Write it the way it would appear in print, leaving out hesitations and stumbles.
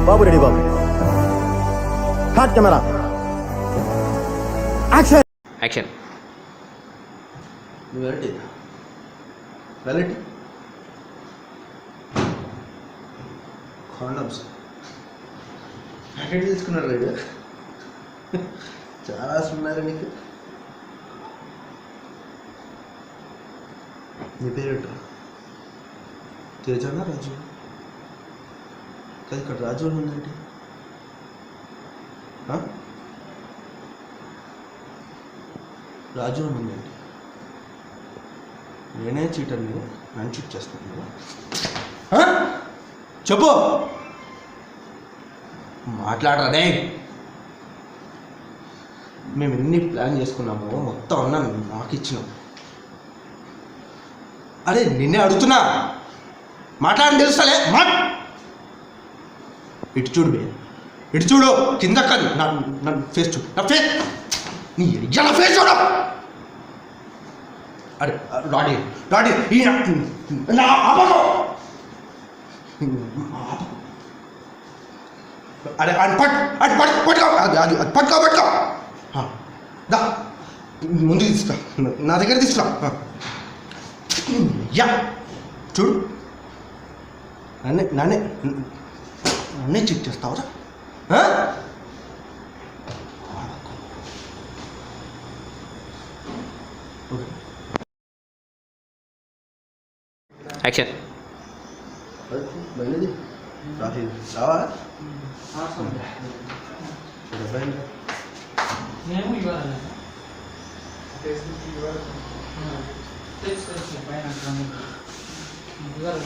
బాబు ready బాబు. Hot camera action. Action. నువ్వు వెళ్ళటి కాండమ్స్ ప్యాకెట్ తీసుకున్నాడు రైడ్. చాలా ఉన్నారు నీకు. నీ పేరేంట? తేజానా రాజు? కదా ఇక్కడ రాజు అని ఉందంటే రాజు అని ఉందండి. నేనే చీటర్, మీరు నన్ను చీట్ చేస్తున్నాను. చెప్పు, మాట్లాడరాదే. మేము ఎన్ని ప్లాన్ చేసుకున్నామో మొత్తం అన్నా నాకు ఇచ్చినాం. అరే నిన్నే అడుగుతున్నా, మాట్లాడని తెలుస్తలే. ఇటు చూడు బే, ఇటు చూడు, కింద కాదు, నా ఫేస్ చూడు, నా ఫేస్, నీ నా ఫేస్ చూడు. అరే రాడి రాడి నా ఆపకు. అరే అది పట్టుకో, అది పట్టుకో. దా ముందు తీసుకురా, నా దగ్గర తీసుకురా. యా చూడు, నన్నే చెక్ చేస్తావురా? యాక్షన్. రావా? మేము ఇవ్వాలి పైన ఇవ్వాలి.